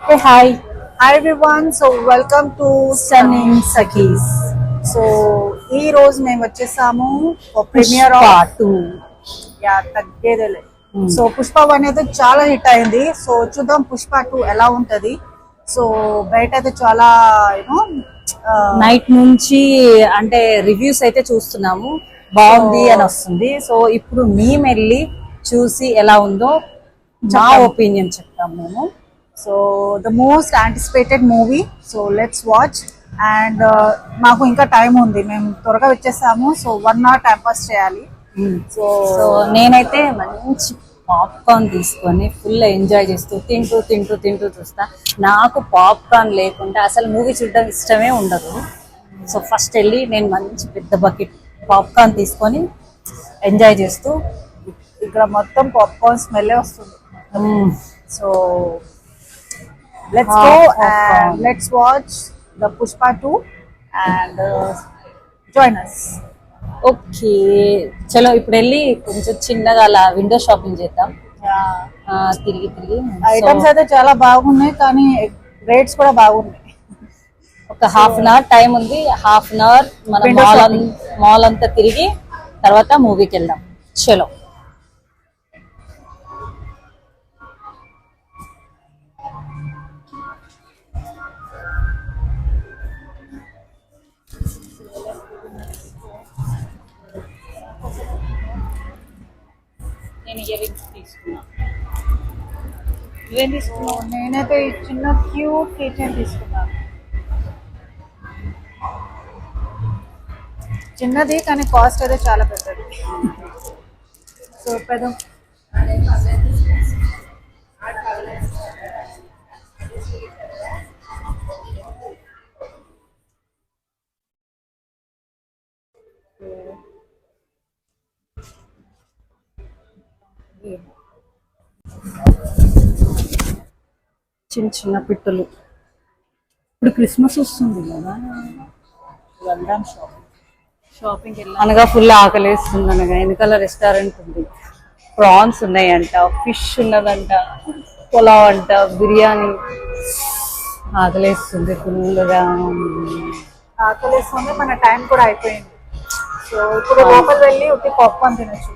Hey, hi, Hi everyone, so welcome to Sunning Sakis. So ఈ రోజు మేము వచ్చేసాము ప్రీమియర్ Pushpa ఆఫ్ 2. తగ్గేదేలే. సో పుష్ప 1 అయితే చాలా హిట్ అయింది. సో చూద్దాం పుష్ప 2 ఎలా ఉంటది. సో బయట అయితే చాలా యూనో నైట్ నుంచి అంటే రివ్యూస్ అయితే చూస్తున్నాము, బాగుంది అని వస్తుంది. సో ఇప్పుడు మేము వెళ్ళి చూసి ఎలా ఉందో మా ఒపీనియన్ చెప్తాం మేము. So the most anticipated movie. So let's watch. And మాకు ఇంకా టైం ఉంది, మేము త్వరగా వచ్చేసాము. సో 1 hour టైం పాస్ చేయాలి. సో నేనైతే మంచి పాప్కార్న్ తీసుకొని ఫుల్ ఎంజాయ్ చేస్తూ తింటూ తింటూ తింటూ చూస్తా. నాకు పాప్కార్న్ లేకుండా అసలు మూవీ చూడడం ఇష్టమే ఉండదు. సో ఫస్ట్ వెళ్ళి నేను మంచి పెద్ద బకెట్ పాప్కార్న్ తీసుకొని ఎంజాయ్ చేస్తూ ఇక్కడ మొత్తం పాప్కార్న్ స్మెల్ వస్తుంది. So let's go and let's watch the Pushpa 2 and join us. Okay, చలో ఇప్పుడు వెళ్ళి కొంచెం చిన్నగా అలా విండో షాపింగ్ చేద్దాం. తిరిగి తిరిగి ఐటమ్స్ అయితే చాలా బాగున్నాయి, కానీ రేట్స్ కూడా బాగున్నాయి. ఒక హాఫ్ అన్ అవర్ టైం ఉంది. హాఫ్ అన్ అవర్ మనం మాల్ అంతా తిరిగి తర్వాత మూవీకి వెళ్దాం. చలో. నేను ఇయర్ రింగ్స్ తీసుకున్నా. నువ్వేం తీసుకున్నావు? నేనైతే ఈ చిన్న క్యూట్ కిచెన్ తీసుకున్నాను. చిన్నది కానీ కాస్ట్ అయితే చాలా పెద్దది. సో పెద్ద చిన్న చిన్న పిట్టలు. ఇప్పుడు క్రిస్మస్ వస్తుంది కదా, వెళ్దాం షాపింగ్కి వెళ్ళాం అనగా ఫుల్ ఆకలేస్తుంది. అనగా వెనకాల రెస్టారెంట్ ఉంది, ప్రాన్స్ ఉన్నాయంట, ఫిష్ ఉన్నదంట, పులావ్ అంట, బిర్యానీ. ఆకలేస్తుంది ఫుల్గా. ఆకలిస్తుంది, మన టైం కూడా అయిపోయింది. సో ఇప్పుడు లోపల వెళ్ళి ఒకటి పాప్కార్న్ తినచ్చు.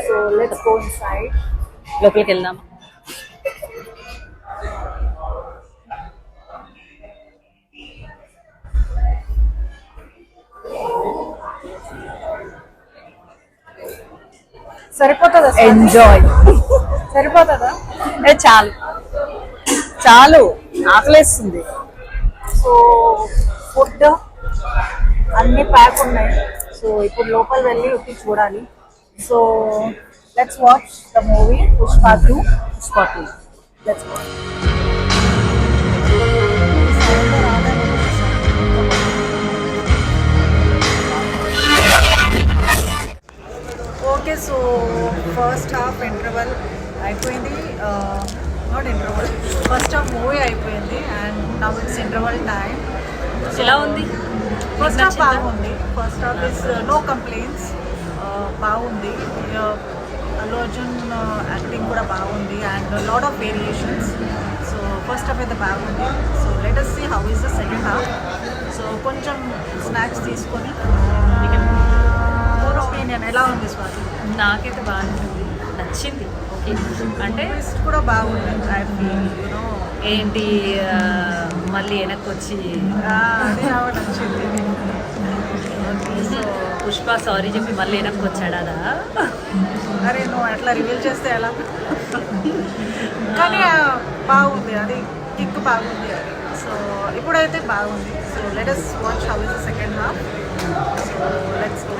So let's go inside. లోపలికి వెళ్దాం. సరిపోతుందా? ఎంజాయ్. సరిపోతుందా? చాలు చాలు, ఆకలేస్తుంది. సో ఫుడ్ అన్ని ప్యాక్ ఉన్నాయి. సో ఇప్పుడు లోపల వెళ్ళి ఒకటి చూడాలి. So let's watch the movie Pushpa 2. Let's watch. Okay, so first half interval అయిపోయింది. Not interval, first half movie అయిపోయింది. And now it's interval time. ఎలా ఉంది? ఫస్ట్ హాఫ్ బాగుంది. First half is no complaints. బాగుంది. అల్లు అర్జున్ యాక్టింగ్ కూడా బాగుంది and lot of variations. So first half అయితే బాగుంది. So let us see how is the second half. So కొంచెం స్నాక్స్ తీసుకొని మోర్ ఒపీనియన్ ఎలా ఉంది స్వాతి? నాకైతే బాగా నచ్చింది. ఓకే, అంటే టేస్ట్ కూడా బాగుంది. ఐ ఫీల్ యూనో ఏంటి మళ్ళీ వెనక్కి వచ్చి అదే నచ్చింది. సో పుష్ప సారీ చెప్పి మళ్ళీ వెనక్కి వచ్చాడా? అరే నువ్వు అట్లా రివీల్ చేస్తే ఎలా? కానీ బాగుంది, అది కిక్ బాగుంది అది. సో ఇప్పుడైతే బాగుంది. So let us watch how is the second half. So let's go.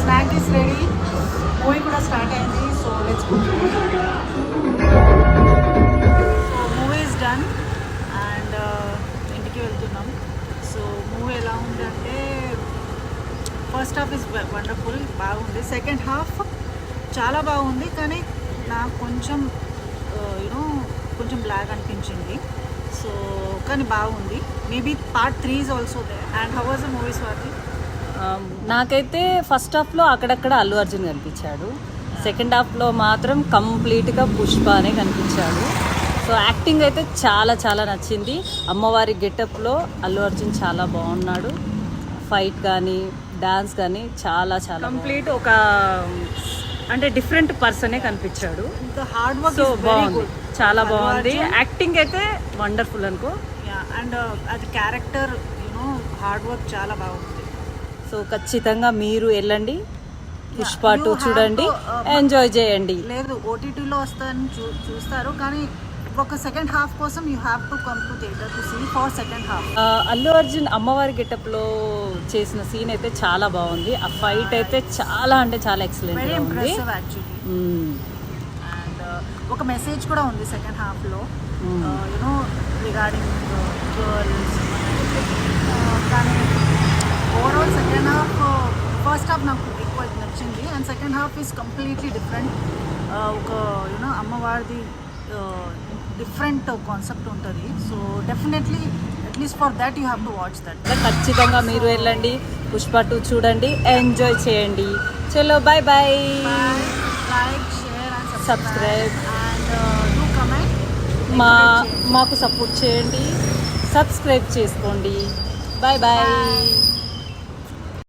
Snack is ready. Movie కూడా స్టార్ట్ అయింది. So let's go. So movie is done and ఇంటికి వెళ్తున్నాం. సో మూవీ ఎలా ఉంది అంటే ఫస్ట్ హాఫ్ ఇస్ వండర్ఫుల్, బాగుంది. Second half చాలా బాగుంది, కానీ నాకు కొంచెం యూనో కొంచెం బ్లాక్ అనిపించింది. సో కానీ బాగుంది. Maybe part 3 is also they. And how was the movie Swathi? నాకైతే ఫస్ట్ హాఫ్లో అక్కడక్కడ అల్లు అర్జున్ కనిపించాడు, సెకండ్ హాఫ్లో మాత్రం కంప్లీట్గా పుష్ప అనే కనిపించాడు. సో యాక్టింగ్ అయితే చాలా చాలా నచ్చింది. అమ్మవారి గెటప్లో అల్లు అర్జున్ చాలా బాగున్నాడు. ఫైట్ కానీ డాన్స్ కానీ చాలా చాలా కంప్లీట్ ఒక అంటే డిఫరెంట్ పర్సనే కనిపించాడు. ఇంకా హార్డ్ వర్క్ సో బాగుంది, చాలా బాగుంది. యాక్టింగ్ అయితే వండర్ఫుల్ అనుకో. అండ్ అది క్యారెక్టర్ యూనో హార్డ్ వర్క్ చాలా బాగుంది. సో ఖచ్చితంగా మీరు వెళ్ళండి, పుష్ప 2 చూడండి, ఎంజాయ్ చేయండి. లేదు ఓటీటీలో వస్తాయని చూస్తారు, కానీ ఒక సెకండ్ హాఫ్ కోసం you have to come to theatre to see for second half. Allu Arjun అమ్మవారి గెటప్లో చేసిన సీన్ అయితే చాలా బాగుంది. ఆ ఫైట్ అయితే చాలా అంటే చాలా ఎక్సలెంట్ వెరీ ఉంది. Impressive actually. అండ్ ఒక మెసేజ్ కూడా ఉంది సెకండ్ హాఫ్లో యూనో రిగార్డింగ్ గర్ల్స్. కానీ overall second half, first half నాకు ఎక్కువ నచ్చింది and second half is completely different. ఒక యూనో అమ్మవారిది డిఫరెంట్ కాన్సెప్ట్ ఉంటుంది. So definitely at least for that you have to watch that. ఖచ్చితంగా మీరు వెళ్ళండి, పుష్ప 2 చూడండి, ఎంజాయ్ చేయండి. చలో bye bye. Like, share and subscribe and do comment. మాకు సపోర్ట్ చేయండి, సబ్స్క్రైబ్ చేసుకోండి. Bye bye.